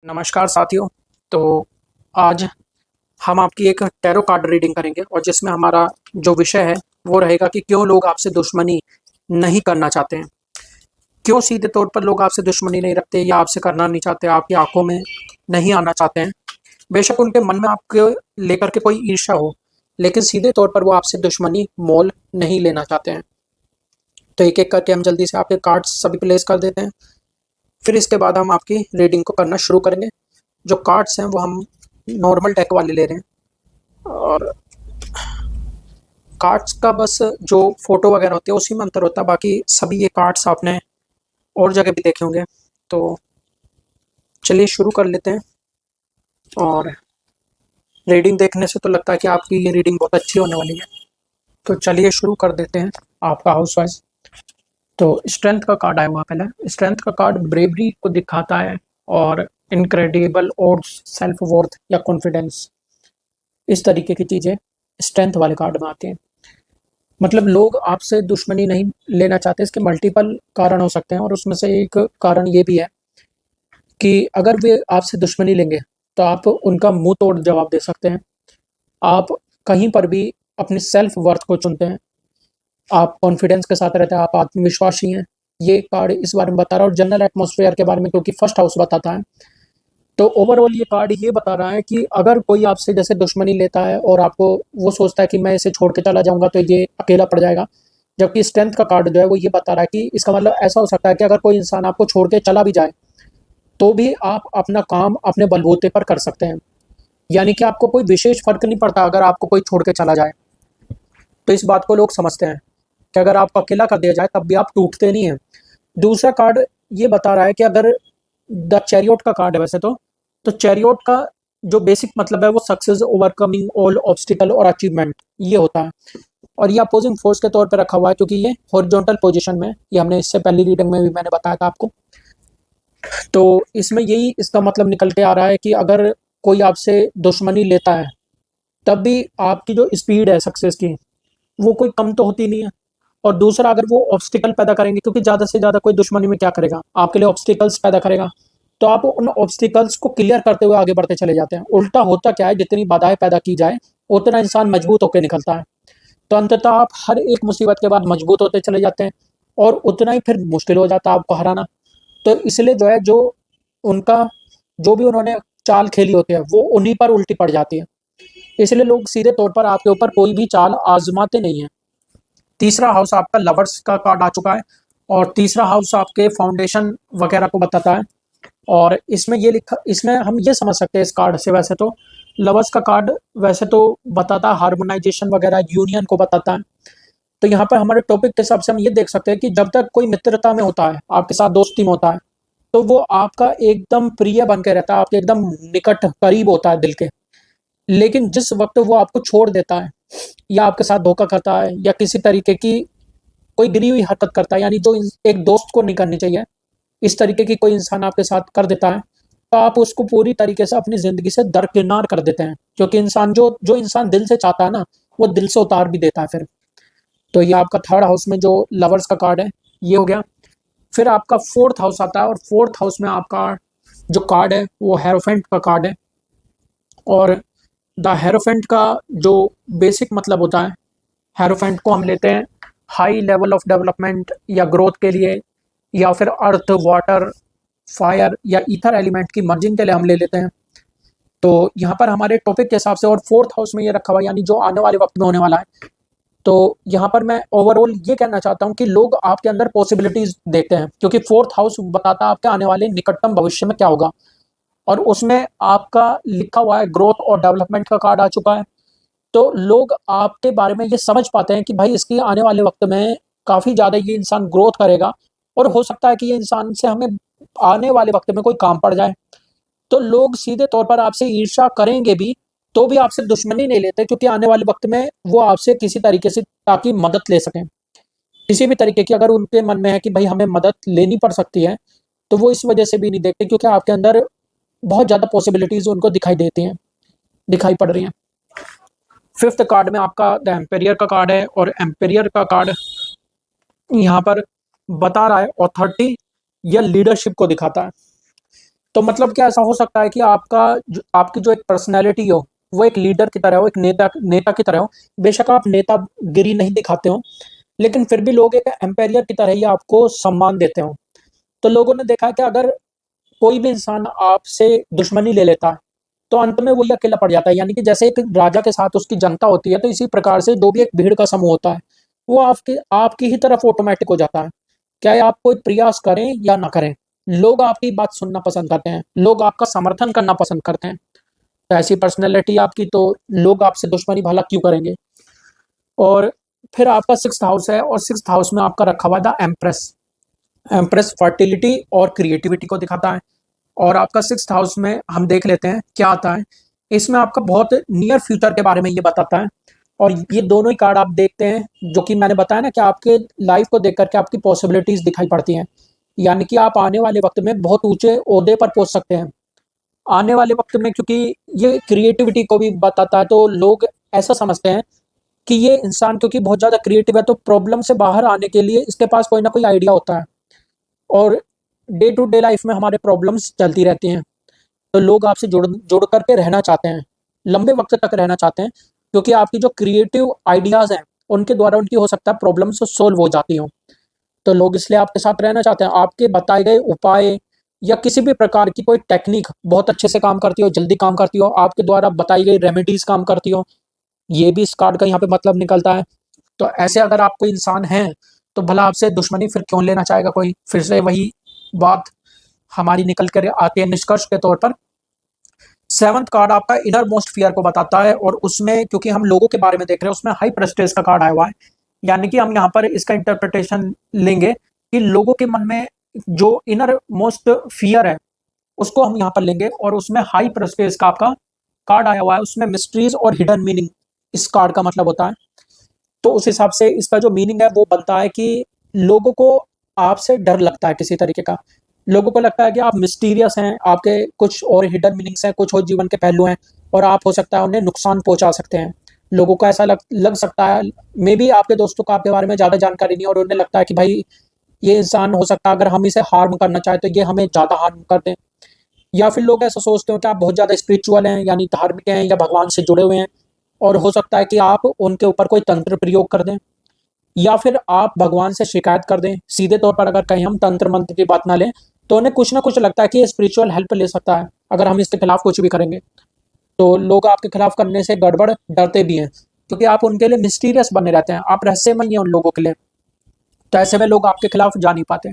नमस्कार साथियों। तो आज हम आपकी एक टैरो कार्ड रीडिंग करेंगे और जिसमें हमारा जो विषय है वो रहेगा कि क्यों लोग आपसे दुश्मनी नहीं करना चाहते हैं। क्यों सीधे तौर पर लोग आपसे दुश्मनी नहीं रखते या आपसे करना नहीं चाहते, आपकी आंखों में नहीं आना चाहते हैं। बेशक उनके मन में आपके लेकर के कोई ईर्ष्या हो, लेकिन सीधे तौर पर वो आपसे दुश्मनी मोल नहीं लेना चाहते हैं। तो एक एक करके हम जल्दी से आपके कार्ड्स सभी प्लेस कर देते हैं। फिर इसके बाद हम आपकी रीडिंग को करना शुरू करेंगे। जो कार्ड्स हैं वो हम नॉर्मल डेक वाले ले रहे हैं और कार्ड्स का बस जो फोटो वगैरह होती है उसी में अंतर होता है, बाकी सभी ये कार्ड्स आपने और जगह भी देखे होंगे। तो चलिए शुरू कर लेते हैं। और रीडिंग देखने से तो लगता है कि आपकी ये रीडिंग बहुत अच्छी होने वाली है, तो चलिए शुरू कर देते हैं आपका हाउस वाइज। तो स्ट्रेंथ का कार्ड आया हुआ पहले। स्ट्रेंथ का कार्ड ब्रेवरी को दिखाता है और इनक्रेडिबल और सेल्फ वर्थ या कॉन्फिडेंस, इस तरीके की चीज़ें स्ट्रेंथ वाले कार्ड में आती हैं। मतलब लोग आपसे दुश्मनी नहीं लेना चाहते, इसके मल्टीपल कारण हो सकते हैं और उसमें से एक कारण ये भी है कि अगर वे आपसे दुश्मनी लेंगे तो आप उनका मुंह तोड़ जवाब दे सकते हैं। आप कहीं पर भी अपनी सेल्फ वर्थ को चुनते हैं, आप कॉन्फिडेंस के साथ रहते हैं, आप आत्मविश्वासी हैं। ये कार्ड इस बारे में बता रहा है। और जनरल एटमॉस्फेयर के बारे में, क्योंकि फर्स्ट हाउस बताता है, तो ओवरऑल ये कार्ड ये बता रहा है कि अगर कोई आपसे जैसे दुश्मनी लेता है और आपको वो सोचता है कि मैं इसे छोड़ के चला जाऊंगा तो ये अकेला पड़ जाएगा, जबकि स्ट्रेंथ का कार्ड जो है वो ये बता रहा है कि इसका मतलब ऐसा हो सकता है कि अगर कोई इंसान आपको छोड़ के चला भी जाए तो भी आप अपना काम अपने बलबूते पर कर सकते हैं। यानी कि आपको कोई विशेष फर्क नहीं पड़ता अगर आपको कोई छोड़ के चला जाए। तो इस बात को लोग समझते हैं कि अगर आपको अकेला कर दिया जाए तब भी आप टूटते नहीं हैं। दूसरा कार्ड ये बता रहा है कि अगर द चैरियट का कार्ड है वैसे तो चैरियट का जो बेसिक मतलब है वो सक्सेस, ओवरकमिंग ऑल ऑब्स्टिकल और अचीवमेंट, ये होता है। और ये अपोजिंग फोर्स के तौर पर रखा हुआ है क्योंकि ये हॉरिजॉन्टल पोजीशन में, ये हमने इससे पहली रीडिंग में भी मैंने बताया था आपको। तो इसमें यही इसका मतलब निकल के आ रहा है कि अगर कोई आपसे दुश्मनी लेता है तब भी आपकी जो स्पीड है सक्सेस की वो कोई कम तो होती नहीं है। और दूसरा, अगर वो ऑब्स्टिकल पैदा करेंगे, क्योंकि ज़्यादा से ज़्यादा कोई दुश्मनी में क्या करेगा, आपके लिए ऑब्स्टिकल्स पैदा करेगा, तो आप उन ऑब्स्टिकल्स को क्लियर करते हुए आगे बढ़ते चले जाते हैं। उल्टा होता क्या है, जितनी बाधाएं पैदा की जाए उतना इंसान मजबूत होकर निकलता है। तो अंततः आप हर एक मुसीबत के बाद मजबूत होते चले जाते हैं और उतना ही फिर मुश्किल हो जाता है आपको हराना। तो इसलिए जो है, जो उनका जो भी उन्होंने चाल खेली होती है वो उन्हीं पर उल्टी पड़ जाती है। इसलिए लोग सीधे तौर पर आपके ऊपर कोई भी चाल आजमाते नहीं है। तीसरा हाउस आपका लवर्स का कार्ड आ चुका है और तीसरा हाउस आपके फाउंडेशन वगैरह को बताता है। और इसमें ये लिखा, इसमें हम ये समझ सकते हैं इस कार्ड से, वैसे तो लवर्स का कार्ड वैसे तो बताता है हार्मोनाइजेशन वगैरह, यूनियन को बताता है। तो यहाँ पर हमारे टॉपिक के हिसाब से हम ये देख सकते हैं कि जब तक कोई मित्रता में होता है, आपके साथ दोस्ती में होता है, तो वो आपका एकदम प्रिय बन के रहता है, आपके एकदम निकट करीब होता है दिल के। लेकिन जिस वक्त वो आपको छोड़ देता है या आपके साथ धोखा करता है या किसी तरीके की कोई गिरी हुई हरकत करता है, यानी जो एक दोस्त को नहीं करनी चाहिए, इस तरीके की कोई इंसान आपके साथ कर देता है, तो आप उसको पूरी तरीके से अपनी ज़िंदगी से दरकिनार कर देते हैं। क्योंकि इंसान जो जो इंसान दिल से चाहता है ना, वो दिल से उतार भी देता है फिर। तो ये आपका थर्ड हाउस में जो लवर्स का कार्ड है ये हो गया। फिर आपका फोर्थ हाउस आता है और फोर्थ हाउस में आपका जो कार्ड है वो हेरोफेंट का कार्ड है। और द हेरोफेंट का जो बेसिक मतलब होता है, हेरोफेंट को हम लेते हैं हाई लेवल ऑफ डेवलपमेंट या ग्रोथ के लिए, या फिर अर्थ, वाटर, फायर या ईथर एलिमेंट की मर्जिंग के लिए हम ले लेते हैं। तो यहाँ पर हमारे टॉपिक के हिसाब से और फोर्थ हाउस में ये रखा हुआ, यानी जो आने वाले वक्त में होने वाला है। तो यहाँ पर मैं ओवरऑल ये कहना चाहता हूँ कि लोग आपके अंदर पॉसिबिलिटीज देखते हैं, क्योंकि फोर्थ हाउस बताता है आपके आने वाले निकटतम भविष्य में क्या होगा। और उसमें आपका लिखा हुआ है ग्रोथ और डेवलपमेंट का कार्ड आ चुका है। तो लोग आपके बारे में ये समझ पाते हैं कि भाई इसकी आने वाले वक्त में काफ़ी ज़्यादा ये इंसान ग्रोथ करेगा और हो सकता है कि ये इंसान से हमें आने वाले वक्त में कोई काम पड़ जाए। तो लोग सीधे तौर पर आपसे ईर्ष्या करेंगे भी, तो भी आपसे दुश्मनी नहीं लेते, क्योंकि आने वाले वक्त में वो आपसे किसी तरीके से ताकि मदद ले सकें। किसी भी तरीके की अगर उनके मन में है कि भाई हमें मदद लेनी पड़ सकती है, तो वो इस वजह से भी नहीं देखते क्योंकि आपके अंदर बहुत ज़्यादा पॉसिबिलिटीज़ उनको दिखाई देती हैं, दिखाई पड़ रही हैं। फिफ्थ कार्ड में आपका द एम्पेरियर का कार्ड है और एम्पेरियर का कार्ड यहाँ पर बता रहा है अथॉरिटी या लीडरशिप को दिखाता है। तो मतलब क्या ऐसा हो सकता है कि आपकी जो एक पर्सनैलिटी हो, वो एक लीडर की तरह हो, एक नेता नेता की तरह हो। बेशक आप नेतागिरी नहीं दिखाते हो, लेकिन फिर भी लोग एक एम्पायर की तरह ही आपको सम्मान देते हो। तो लोगों ने देखा है कि अगर कोई भी इंसान आपसे दुश्मनी ले लेता है, तो अंत में वही अकेला पड़ जाता है। यानी कि जैसे एक राजा के साथ उसकी जनता होती है, तो इसी प्रकार से जो भी एक भीड़ का समूह होता है, वो आपके आपकी ही तरफ ऑटोमेटिक हो जाता है। चाहे आप कोई प्रयास करें या ना करें, लोग आपकी बात सुनना पसंद करते हैं, लोग आपका समर्थन करना पसंद करते हैं। तो ऐसी पर्सनैलिटी आपकी, तो लोग आपसे दुश्मनी भला क्यों करेंगे। और फिर आपका सिक्स्थ हाउस है, और सिक्स्थ हाउस में आपका रखा हुआ था एम्प्रेस। एम्प्रेस फर्टिलिटी और क्रिएटिविटी को दिखाता है। और आपका सिक्स्थ हाउस में हम देख लेते हैं क्या आता है। इसमें आपका बहुत नियर फ्यूचर के बारे में ये बताता है। और ये दोनों ही कार्ड आप देखते हैं, जो कि मैंने बताया ना कि आपके लाइफ को देख करके आपकी पॉसिबिलिटीज दिखाई पड़ती हैं। यानी कि आप आने वाले वक्त में बहुत ऊंचे ओहदे पर पहुंच सकते हैं आने वाले वक्त में, क्योंकि ये क्रिएटिविटी को भी बताता है। तो लोग ऐसा समझते हैं कि ये इंसान क्योंकि बहुत ज़्यादा क्रिएटिव है, तो प्रॉब्लम से बाहर आने के लिए इसके पास कोई ना कोई आइडिया होता है। और डे टू डे लाइफ में हमारे प्रॉब्लम्स चलती रहती हैं, तो लोग आपसे जुड़ जुड़ करके रहना चाहते हैं, लंबे वक्त तक रहना चाहते हैं, क्योंकि आपकी जो क्रिएटिव आइडियाज़ हैं, उनके द्वारा उनकी हो सकता है प्रॉब्लम्स सॉल्व हो जाती हों। तो लोग इसलिए आपके साथ रहना चाहते हैं। आपके बताए गए उपाय या किसी भी प्रकार की कोई टेक्निक बहुत अच्छे से काम करती हो, जल्दी काम करती हो, आपके द्वारा बताई गई रेमेडीज काम करती हो, ये भी इस कार्ड का यहाँ पे मतलब निकलता है। तो ऐसे अगर आप कोई इंसान हैं, तो भला आपसे दुश्मनी फिर क्यों लेना चाहेगा कोई। फिर से वही बात हमारी निकल कर आती है निष्कर्ष के तौर पर। सेवंथ कार्ड आपका इनर मोस्ट फियर को बताता है, और उसमें क्योंकि हम लोगों के बारे में देख रहे हैं, उसमें हाई प्रेस्टेज का कार्ड आया हुआ है। यानी कि हम यहाँ पर इसका इंटरप्रिटेशन लेंगे कि लोगों के मन में जो इनर मोस्ट फियर है, उसको हम यहाँ पर लेंगे। और उसमें हाई प्रेस्टेज का आपका कार्ड आया हुआ है, उसमें मिस्ट्रीज और हिडन मीनिंग इस कार्ड का मतलब होता है। तो उस हिसाब से इसका जो मीनिंग है वो बनता है कि लोगों को आपसे डर लगता है किसी तरीके का। लोगों को लगता है कि आप मिस्टीरियस हैं, आपके कुछ और हिडन मीनिंग्स हैं, कुछ और जीवन के पहलू हैं, और आप हो सकता है उन्हें नुकसान पहुंचा सकते हैं। लोगों को ऐसा लग सकता है, मे बी आपके दोस्तों को आपके बारे में ज़्यादा जानकारी नहीं है, और उन्हें लगता है कि भाई ये इंसान हो सकता है अगर हम इसे हार्म करना चाहें तो ये हमें ज़्यादा हार्म कर दें। या फिर लोग ऐसा सोचते हो कि आप बहुत ज़्यादा स्पिरिचुअल हैं, यानी धार्मिक हैं या भगवान से जुड़े हुए हैं, और हो सकता है कि आप उनके ऊपर कोई तंत्र प्रयोग कर दें, या फिर आप भगवान से शिकायत कर दें। सीधे तौर पर अगर कहीं हम तंत्र मंत्र की बात ना लें, तो उन्हें कुछ ना कुछ लगता है कि ये स्पिरिचुअल हेल्प ले सकता है अगर हम इसके खिलाफ कुछ भी करेंगे। तो लोग आपके खिलाफ करने से गड़बड़ डरते भी हैं, क्योंकि आप उनके लिए मिस्टीरियस बने रहते हैं, आप रहस्यमय हैं उन लोगों के लिए। तो ऐसे में लोग आपके खिलाफ जा नहीं पाते।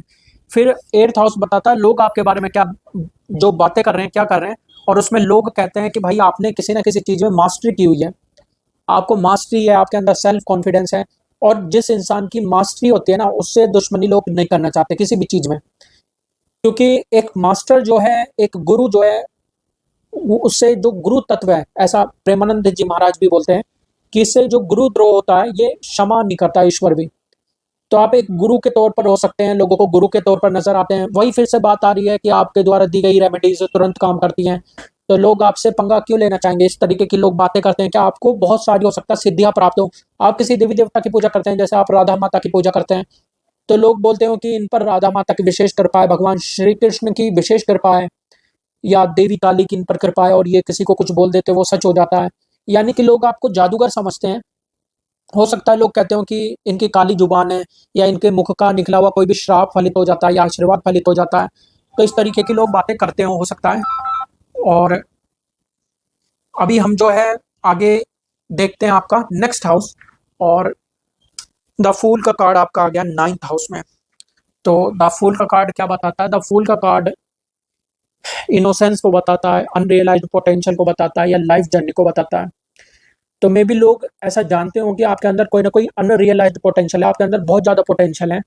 फिर एट्थ हाउस बताता है लोग आपके बारे में क्या जो बातें कर रहे हैं, क्या कर रहे हैं। और उसमें लोग कहते हैं कि भाई आपने किसी ना किसी चीज़ में मास्टरी की हुई है, आपको मास्टरी है, आपके अंदर सेल्फ कॉन्फिडेंस है। और जिस इंसान की मास्टरी होती है ना, उससे दुश्मनी लोग नहीं करना चाहते किसी भी चीज़ में। क्योंकि एक मास्टर जो है, एक गुरु जो है, उससे जो गुरु तत्व है, ऐसा प्रेमानंद जी महाराज भी बोलते हैं कि इससे जो गुरु द्रोह होता है ये क्षमा नहीं करता ईश्वर भी। तो आप एक गुरु के तौर पर हो सकते हैं, लोगों को गुरु के तौर पर नजर आते हैं। वही फिर से बात आ रही है कि आपके द्वारा दी गई रेमेडीज तुरंत काम करती हैं, तो लोग आपसे पंगा क्यों लेना चाहेंगे। इस तरीके की लोग बातें करते हैं कि आपको बहुत सारी हो सकता है सिद्धियां प्राप्त हो। आप किसी देवी देवता की पूजा करते हैं, जैसे आप राधा माता की पूजा करते हैं, तो लोग बोलते हो कि इन पर राधा माता की विशेष कृपा है, भगवान श्री कृष्ण की विशेष कृपा है, या देवी काली की इन पर कृपा है, और ये किसी को कुछ बोल देते वो सच हो जाता है। यानी कि लोग आपको जादूगर समझते हैं। हो सकता है लोग कहते हो कि इनकी काली जुबान है, या इनके मुख का निकला हुआ कोई भी श्राप फलित हो जाता है, या आशीर्वाद फलित हो जाता है। तो इस तरीके की लोग बातें करते हो सकता है। और अभी हम जो है आगे देखते हैं आपका नेक्स्ट हाउस। और द फूल का कार्ड आपका आ गया नाइन्थ हाउस में। तो द फूल का कार्ड क्या बताता है। द फूल का कार्ड इनोसेंस को बताता है, अनरियलाइज्ड पोटेंशियल को बताता है, या लाइफ जर्नी को बताता है। तो मे भी लोग ऐसा जानते हो कि आपके अंदर कोई ना कोई अनरियलाइज्ड पोटेंशियल है, आपके अंदर बहुत ज़्यादा पोटेंशियल है,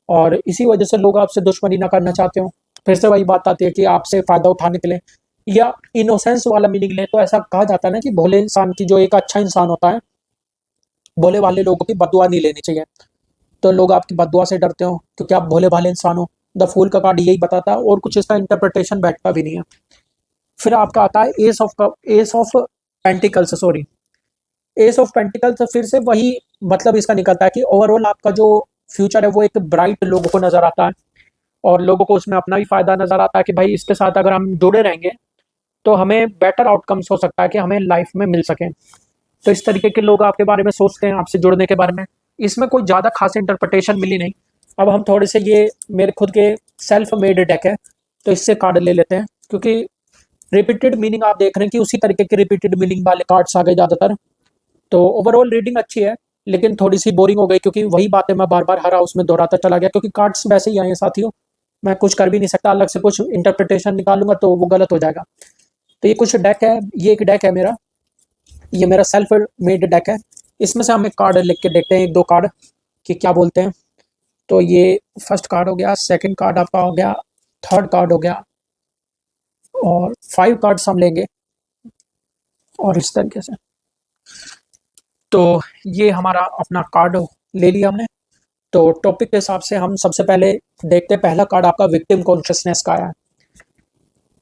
और इसी वजह से लोग आपसे दुश्मनी ना करना चाहते हो। फिर से वही बात आती है कि आपसे फ़ायदा उठाने के लिए, या इनोसेंस वाला मीनिंग ले तो ऐसा कहा जाता है ना कि भोले इंसान की जो एक अच्छा इंसान होता है, भोले भाले लोगों की बददुआ नहीं लेनी चाहिए। तो लोग आपकी बददुआ से डरते हो क्योंकि आप भोले भाले इंसान हो। द फूल का कार्ड यही बताता है, और कुछ इसका इंटरप्रिटेशन बैठता भी नहीं है। फिर आपका आता है S of pentacles, sorry, S of pentacles. फिर से वही मतलब इसका निकलता है कि ओवरऑल आपका जो फ्यूचर है वो एक ब्राइट लोगों को नजर आता है। और लोगों को उसमें अपना भी फ़ायदा नज़र आता है कि भाई इसके साथ अगर हम जुड़े रहेंगे तो हमें बेटर आउटकम्स हो सकता है कि हमें लाइफ में मिल सकें। तो इस तरीके के लोग आपके बारे में सोचते हैं, आपसे जुड़ने के बारे में। इसमें कोई ज़्यादा खास इंटरप्रिटेशन मिली नहीं। अब हम थोड़े से ये मेरे खुद के सेल्फ मेड डेक है, तो इससे कार्ड ले लेते हैं, क्योंकि रिपीटेड मीनिंग आप देख रहे हैं कि उसी तरीके के रिपीटेड मीनिंग वाले कार्ड्स आ गए ज़्यादातर। तो ओवरऑल रीडिंग अच्छी है, लेकिन थोड़ी सी बोरिंग हो गई, क्योंकि वही बातें मैं बार बार हर हाउस में दोहराता चला गया, क्योंकि कार्ड्स वैसे ही आए हैं साथियों। मैं कुछ कर भी नहीं सकता, अलग से कुछ इंटरप्रिटेशन निकालूंगा तो वो गलत हो जाएगा। तो ये कुछ डेक है, ये एक डेक है मेरा, ये मेरा सेल्फ मेड डेक है। इसमें से हम एक कार्ड लिख के देखते हैं, एक दो कार्ड कि क्या बोलते हैं। तो ये फर्स्ट कार्ड हो गया, सेकंड कार्ड आपका हो गया, थर्ड कार्ड हो गया, और 5 कार्ड्स हम लेंगे और इस तरीके से। तो ये हमारा अपना कार्ड ले लिया हमने। तो टॉपिक के हिसाब से हम सबसे पहले देखते हैं, पहला कार्ड आपका विक्टिम कॉन्शियसनेस का आया है।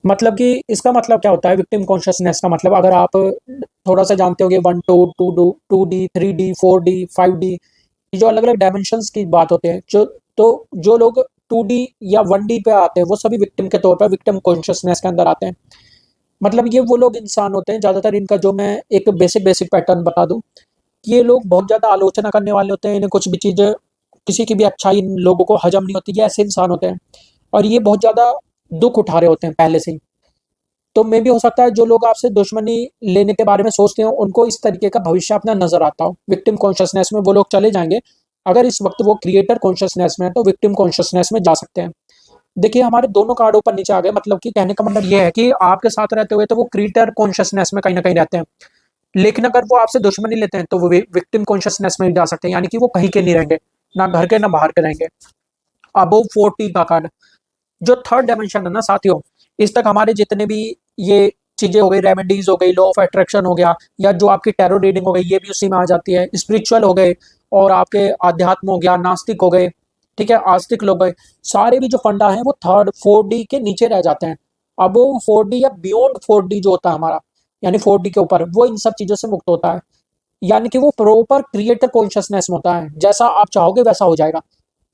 मतलब कि इसका मतलब क्या होता है विक्टिम कॉन्शियसनेस का मतलब, अगर आप थोड़ा सा जानते होंगे 1 2 2 डी 3D 4D 5D, जो अलग अलग डायमेंशंस की बात होते हैं, जो लोग 2D या 1D पे आते हैं वो सभी विक्टिम के तौर पर विक्टिम कॉन्शियसनेस के अंदर आते हैं। मतलब ये वो लोग इंसान होते हैं ज़्यादातर, इनका जो मैं एक बेसिक बेसिक पैटर्न बता दूं, ये लोग बहुत ज़्यादा आलोचना करने वाले होते हैं, इन्हें कुछ भी चीज़, किसी की भी अच्छाई इन लोगों को हजम नहीं होती, ये ऐसे इंसान होते हैं। और ये बहुत ज़्यादा दुख उठा रहे होते हैं पहले से ही। तो मे भी हो सकता है जो लोग आपसे दुश्मनी लेने के बारे में सोचते हो उनको इस तरीके का भविष्य अपना नजर आता हो। विक्टिम कॉन्शियसनेस में वो लोग चले जाएंगे। अगर इस वक्त वो क्रिएटर कॉन्शियसनेस में है तो विक्टिम कॉन्शियसनेस में जा सकते हैं। देखिए हमारे दोनों कार्ड ऊपर नीचे आ गए, मतलब कि कहने का मतलब ये है कि आपके साथ रहते हुए तो वो क्रिएटर कॉन्शियसनेस में कहीं ना कहीं रहते हैं, लेकिन अगर वो आपसे दुश्मनी लेते हैं तो वो विक्टिम कॉन्शियसनेस में भी जा सकते हैं, यानी कि वो कहीं के नहीं रहेंगे, ना घर के ना बाहर के रहेंगे। अबोव 40 का कार्ड, जो थर्ड डायमेंशन है ना साथियों, इस तक हमारे जितने भी ये चीजें हो गई, रेमेडीज हो गई, लॉ ऑफ अट्रैक्शन हो गया, या जो आपकी टैरो रीडिंग हो गई, ये भी उसी में आ जाती है। स्पिरिचुअल हो गए, और आपके आध्यात्म हो गया, नास्तिक हो गए, ठीक है, आस्तिक लोग गए, सारे भी जो फंडा है वो थर्ड 4D के नीचे रह जाते हैं। अब वो 4D या बियॉन्ड 4D जो होता है हमारा, यानी 4D के ऊपर, वो इन सब चीजों से मुक्त होता है। यानी कि वो प्रॉपर क्रिएटर कॉन्शियसनेस में होता है, जैसा आप चाहोगे वैसा हो जाएगा।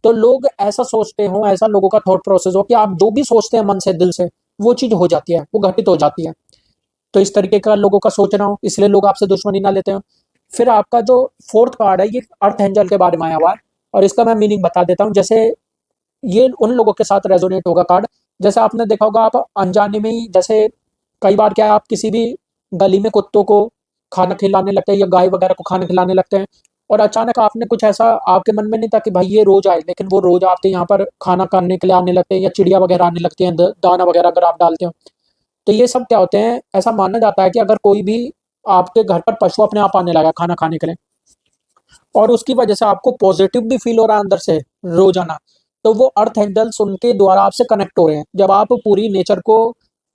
तो लोग ऐसा सोचते हो, ऐसा लोगों का थॉट प्रोसेस हो कि आप जो भी सोचते हैं मन से दिल से, वो चीज हो जाती है, वो घटित हो जाती है। तो इस तरीके का लोगों का सोचना हो, इसलिए लोग आपसे दुश्मनी ना लेते हो। फिर आपका जो फोर्थ कार्ड है, ये अर्थ एंजल के बारे में आया हुआ है, और इसका मैं मीनिंग बता देता हूँ। जैसे ये उन लोगों के साथ रेजोनेट होगा कार्ड, जैसे आपने देखा होगा, आप अनजाने में ही, जैसे कई बार क्या है, आप किसी भी गली में कुत्तों को खाना खिलाने लगते हैं या गाय वगैरह को खाना खिलाने लगते हैं, और अचानक आपने कुछ ऐसा, आपके मन में नहीं था कि भाई ये रोज आए, लेकिन वो रोज आपके यहाँ पर खाना करने के लिए आने लगते हैं, या चिड़िया वगैरह आने लगती हैं, दाना वगैरह अगर आप डालते हो। तो ये सब क्या होते हैं, ऐसा माना जाता है कि अगर कोई भी आपके घर पर पशु अपने आप आने लगा खाना खाने के लिए, और उसकी वजह से आपको पॉजिटिव भी फील हो रहा है अंदर से रोजाना, तो वो अर्थ एंजल्स उनके द्वारा आपसे कनेक्ट हो रहे हैं। जब आप पूरी नेचर को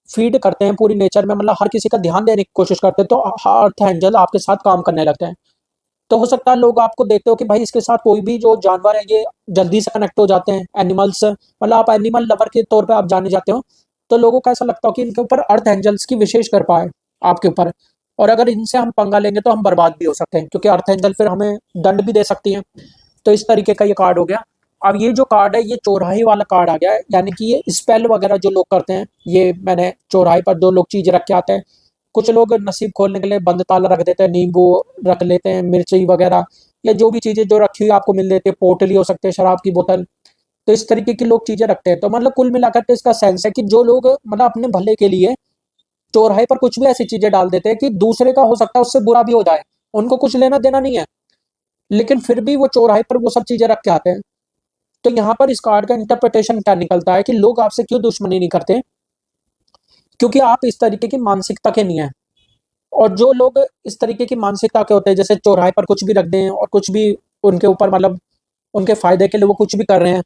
फीड करते हैं, पूरी नेचर में मतलब हर किसी का ध्यान देने की कोशिश करते हैं, तो अर्थ एंजल आपके साथ काम करने लगते हैं। तो हो सकता है लोग आपको देखते हो कि भाई इसके साथ कोई भी जो जानवर है ये जल्दी से कनेक्ट हो जाते हैं, एनिमल्स, मतलब आप एनिमल लवर के तौर पे आप जाने जाते हो। तो लोगों को ऐसा लगता हो कि इनके ऊपर अर्थ एंजल्स की विशेष कृपा है आपके ऊपर, और अगर इनसे हम पंगा लेंगे तो हम बर्बाद भी हो सकते हैं, क्योंकि अर्थ एंजल फिर हमें दंड भी दे सकती हैं। तो इस तरीके का ये कार्ड हो गया। अब ये जो कार्ड है ये चौराहे वाला कार्ड आ गया है, यानी कि ये स्पेल वगैरह जो लोग करते हैं, ये मैंने चौराहे पर दो लोग चीज रख के आते हैं। कुछ लोग नसीब खोलने के लिए बंद ताला रख देते हैं, नींबू रख लेते हैं, मिर्ची वगैरह, या जो भी चीजें जो रखी हुई आपको मिल जाती है, पोटली हो सकती है, शराब की बोतल। तो इस तरीके की लोग चीजें रखते हैं। तो मतलब कुल मिलाकर के इसका सेंस है कि जो लोग मतलब अपने भले के लिए चौराहे पर कुछ भी ऐसी चीजें डाल देते हैं कि दूसरे का हो सकता है उससे बुरा भी हो जाए, उनको कुछ लेना देना नहीं है, लेकिन फिर भी वो चौराहे पर वो सब चीजें रख के आते हैं। तो यहाँ पर इस कार्ड का इंटरप्रिटेशन क्या निकलता है कि लोग आपसे क्यों दुश्मनी नहीं करते, क्योंकि आप इस तरीके की मानसिकता के नहीं है। और जो लोग इस तरीके की मानसिकता के होते हैं, जैसे चौराहे पर कुछ भी रख दें और कुछ भी उनके ऊपर मतलब उनके फायदे के लिए वो कुछ भी कर रहे हैं,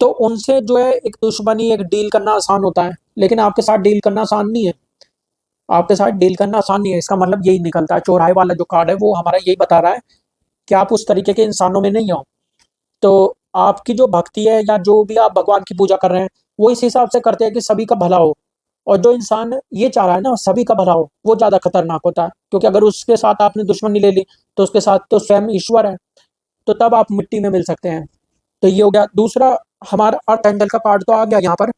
तो उनसे जो है एक दुश्मनी, एक डील करना आसान होता है, लेकिन आपके साथ डील करना आसान नहीं है। आपके साथ डील करना आसान नहीं है, इसका मतलब यही निकलता है। चौराहे वाला जो कार्ड है वो हमारा यही बता रहा है कि आप उस तरीके के इंसानों में नहीं हो। तो आपकी जो भक्ति है या जो भी आप भगवान की पूजा कर रहे हैं, वो इस हिसाब से करते हैं कि सभी का भला हो। और जो इंसान ये चाह रहा है ना सभी का भला हो, वो ज्यादा खतरनाक होता है, क्योंकि अगर उसके साथ आपने दुश्मनी ले ली तो उसके साथ तो स्वयं ईश्वर है, तो तब आप मिट्टी में मिल सकते हैं। तो ये हो गया दूसरा। हमारा अर्थ एंगल का कार्ड तो आ गया यहाँ पर,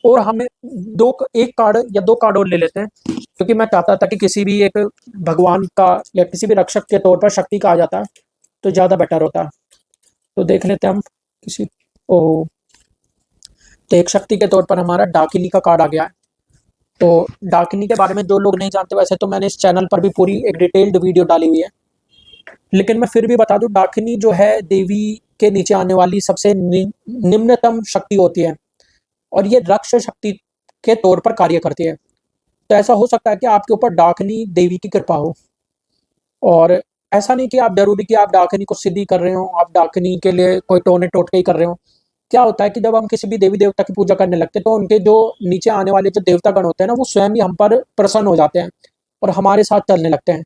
और हमें एक कार्ड या दो कार्ड और ले लेते हैं, क्योंकि मैं चाहता था कि किसी भी एक भगवान का या किसी भी रक्षक के तौर पर शक्ति का आ जाता तो ज़्यादा बेटर होता। तो देख लेते हैं हम किसी। ओ, तो एक शक्ति के तौर पर हमारा डाकिनी का कार्ड आ गया है। तो डाकिनी के बारे में जो लोग नहीं जानते, वैसे तो मैंने इस चैनल पर भी पूरी एक डिटेल्ड वीडियो डाली हुई है, लेकिन मैं फिर भी बता दूं, डाकिनी जो है देवी के नीचे आने वाली सबसे निम्नतम शक्ति होती है, और ये रक्षा शक्ति के तौर पर कार्य करती है। तो ऐसा हो सकता है कि आपके ऊपर डाकिनी देवी की कृपा हो, और ऐसा नहीं कि आप जरूरी कि आप डाकिनी को सिद्धि कर रहे हो, आप डाकिनी के लिए कोई टोने टोटके ही कर रहे हो। क्या होता है कि जब हम किसी भी देवी देवता की पूजा करने लगते हैं, तो उनके जो नीचे आने वाले जो देवतागण होते हैं ना, वो स्वयं ही हम पर प्रसन्न हो जाते हैं और हमारे साथ चलने लगते हैं।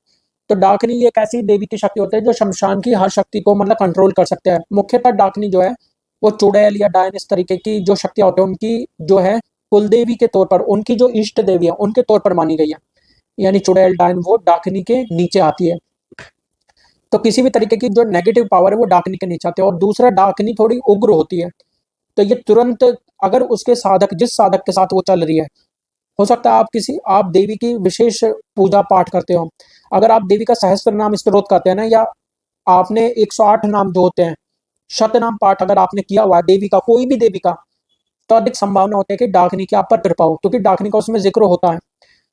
तो डाकिनी एक ऐसी देवी की शक्ति होती है जो शमशान की हर शक्ति को मतलब कंट्रोल कर सकते हैं। मुख्यतः डाकिनी जो है वो चुड़ैल या डायन इस तरीके की जो शक्तियां होती हैं, उनकी जो है कुलदेवी के तौर पर, उनकी जो इष्ट देवी है उनके तौर पर मानी गई है। यानी चुड़ैल डायन वो डाकिनी के नीचे आती है। तो किसी भी तरीके की जो नेगेटिव पावर है वो डाकिनी के नीचे आती है। और दूसरा, डाकिनी थोड़ी उग्र होती है, तो ये तुरंत, अगर उसके साधक जिस साधक के साथ वो चल रही है, हो सकता है आप देवी की विशेष पूजा पाठ करते हो, अगर आप देवी का सहस्त्र नाम स्तोत्र करते हैं ना, या आपने 108 नाम जो होते हैं शतनाम पाठ अगर आपने किया हुआ है देवी का, कोई भी देवी का, तो अधिक संभावना होती है कि डाकिनी की आप पर कृपा हो, क्योंकि डाकिनी का उसमें जिक्र होता है।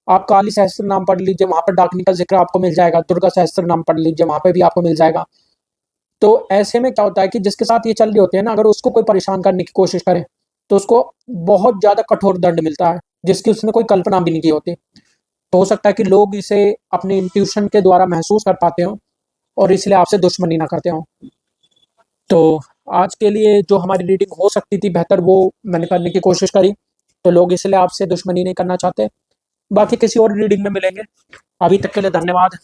आप काली सहस्त्र नाम पढ़ लीजिए, वहां पर डाकिनी का जिक्र आपको मिल जाएगा। दुर्गा सहस्त्र नाम पढ़ लीजिए, वहां पर भी आपको मिल जाएगा। तो ऐसे में क्या होता है कि जिसके साथ ये चल रही होती है ना, अगर उसको कोई परेशान करने की कोशिश करे, तो उसको बहुत ज्यादा कठोर दंड मिलता है, जिसकी उसने कोई कल्पना भी नहीं की होती। तो हो सकता है कि लोग इसे अपने इंट्यूशन के द्वारा महसूस कर पाते हो, और इसलिए आपसे दुश्मनी ना करते हो। तो आज के लिए जो हमारी रीडिंग हो सकती थी बेहतर, वो मैंने करने की कोशिश करी, तो लोग इसलिए आपसे दुश्मनी नहीं करना चाहते। बाकी किसी और रीडिंग में मिलेंगे। अभी तक के लिए धन्यवाद।